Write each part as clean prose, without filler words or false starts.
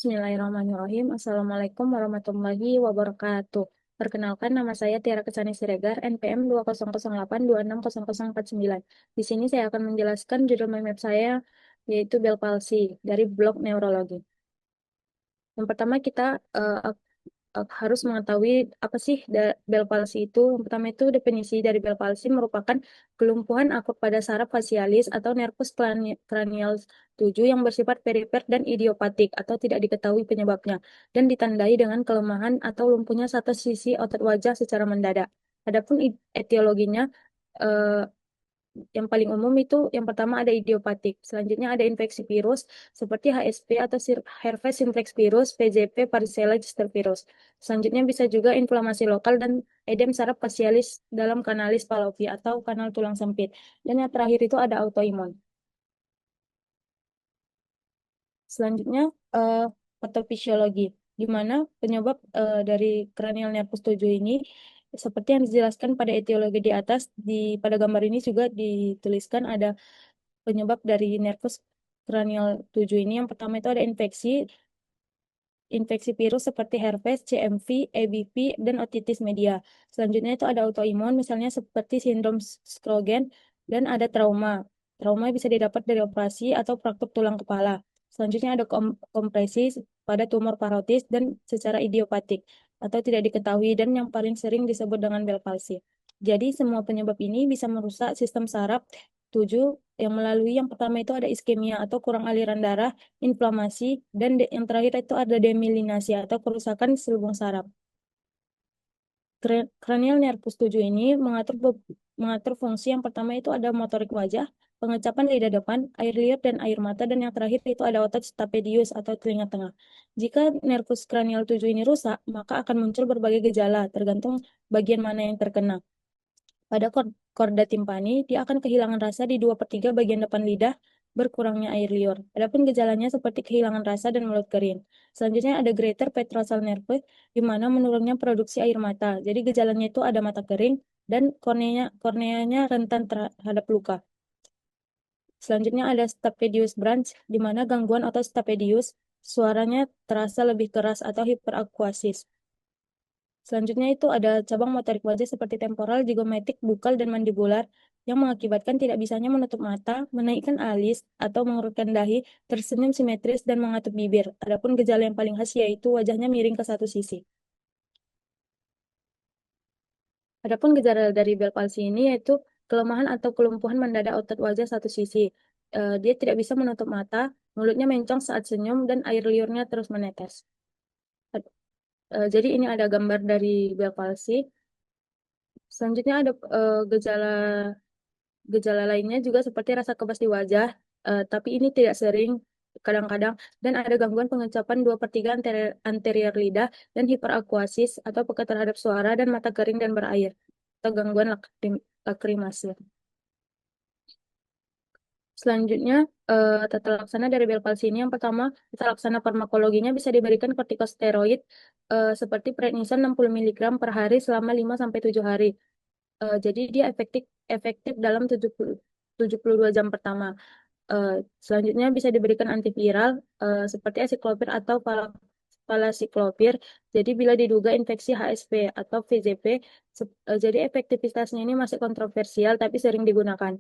Bismillahirrahmanirrahim. Assalamualaikum warahmatullahi wabarakatuh. Perkenalkan, nama saya Tiara Kesani Siregar, NPM 20082660049. Di sini saya akan menjelaskan judul map saya, yaitu Bell palsy, dari blog neurologi. Yang pertama kita harus mengetahui apa sih Bell palsy itu. Yang pertama itu definisi dari Bell palsy merupakan kelumpuhan akut pada saraf facialis atau nervus cranial 7 yang bersifat perifer dan idiopatik atau tidak diketahui penyebabnya dan ditandai dengan kelemahan atau lumpuhnya satu sisi otot wajah secara mendadak. Adapun etiologinya, eh, yang paling umum itu yang pertama ada idiopatik. Selanjutnya ada infeksi virus seperti HSV atau Herpes simplex virus, PJP, varicella zoster virus. Selanjutnya bisa juga inflamasi lokal dan edem saraf facialis dalam kanalis Fallopy atau kanal tulang sempit. Dan yang terakhir itu ada autoimun. Selanjutnya eh, patofisiologi, di mana penyebab dari cranial nervus 7 ini seperti yang dijelaskan pada etiologi di atas, pada gambar ini juga dituliskan ada penyebab dari nervus cranial 7 ini. Yang pertama itu ada infeksi virus seperti herpes, CMV, EBV, dan otitis media. Selanjutnya itu ada autoimun, misalnya seperti sindrom Sjögren, dan ada trauma. Trauma bisa didapat dari operasi atau fraktur tulang kepala. Selanjutnya ada kompresi pada tumor parotis dan secara idiopatik atau tidak diketahui dan yang paling sering disebut dengan Bell palsy. Jadi semua penyebab ini bisa merusak sistem saraf 7 yang melalui yang pertama itu ada iskemia atau kurang aliran darah, inflamasi, dan yang terakhir itu ada demyelinasi atau kerusakan selubung saraf. Cranial nervus 7 ini mengatur fungsi yang pertama itu ada motorik wajah, pengecapan lidah depan, air liur dan air mata, dan yang terakhir itu ada otot stapedius atau telinga tengah. Jika nervus cranial 7 ini rusak, maka akan muncul berbagai gejala tergantung bagian mana yang terkena. Pada korda timpani, dia akan kehilangan rasa di 2/3 bagian depan lidah, berkurangnya air liur. Adapun gejalanya seperti kehilangan rasa dan mulut kering. Selanjutnya ada greater petrosal nerve, di mana menurunnya produksi air mata. Jadi gejalanya itu ada mata kering dan korneanya rentan terhadap luka. Selanjutnya ada stapedius branch, di mana gangguan otot stapedius, suaranya terasa lebih keras atau hiperakuasis. Selanjutnya itu ada cabang motorik wajah seperti temporal, zigomatik, bukal, dan mandibular yang mengakibatkan tidak bisanya menutup mata, menaikkan alis, atau mengerutkan dahi, tersenyum simetris, dan mengatup bibir. Adapun gejala yang paling khas yaitu wajahnya miring ke satu sisi. Adapun gejala dari Bell palsy ini yaitu kelemahan atau kelumpuhan mendadak otot wajah satu sisi. Dia tidak bisa menutup mata, mulutnya mencong saat senyum, dan air liurnya terus menetes. Jadi ini ada gambar dari Bell palsy. Selanjutnya ada gejala gejala lainnya juga seperti rasa kebas di wajah, tapi ini tidak sering, kadang-kadang, dan ada gangguan pengecapan 2/3 anterior lidah dan hiperakuasis atau peka terhadap suara dan mata kering dan berair, atau gangguan lakrimase. Selanjutnya, tata laksana dari Bell palsy ini yang pertama, tata laksana farmakologinya bisa diberikan kortikosteroid seperti prednison 60 mg per hari selama 5 sampai 7 hari. Jadi dia efektif efektif dalam 72 jam pertama. Eh, Selanjutnya bisa diberikan antiviral seperti acyclovir atau valacyclovir. Jadi bila diduga infeksi HSV atau VZV, jadi efektivitasnya ini masih kontroversial tapi sering digunakan.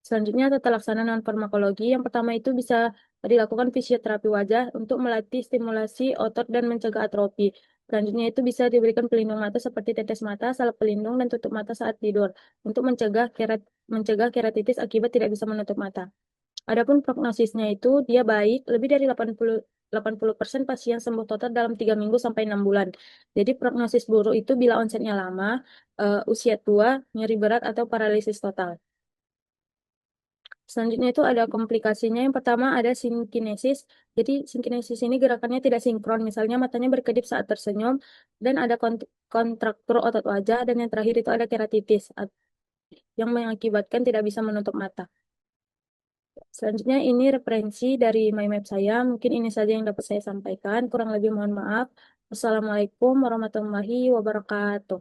Selanjutnya tata laksana non farmakologi. Yang pertama itu bisa dilakukan fisioterapi wajah untuk melatih stimulasi otot dan mencegah atrofi. Selanjutnya itu bisa diberikan pelindung mata seperti tetes mata, salep pelindung, dan tutup mata saat tidur untuk mencegah keratitis akibat tidak bisa menutup mata. Adapun prognosisnya itu dia baik, lebih dari 80% pasien sembuh total dalam 3 minggu sampai 6 bulan. Jadi prognosis buruk itu bila onsetnya lama, usia tua, nyeri berat, atau paralisis total. Selanjutnya itu ada komplikasinya. Yang pertama ada sinkinesis. Jadi sinkinesis ini gerakannya tidak sinkron. Misalnya matanya berkedip saat tersenyum dan ada kontraktur otot wajah, dan yang terakhir itu ada keratitis yang mengakibatkan tidak bisa menutup mata. Selanjutnya ini referensi dari MyMap saya. Mungkin ini saja yang dapat saya sampaikan. Kurang lebih mohon maaf. Wassalamualaikum warahmatullahi wabarakatuh.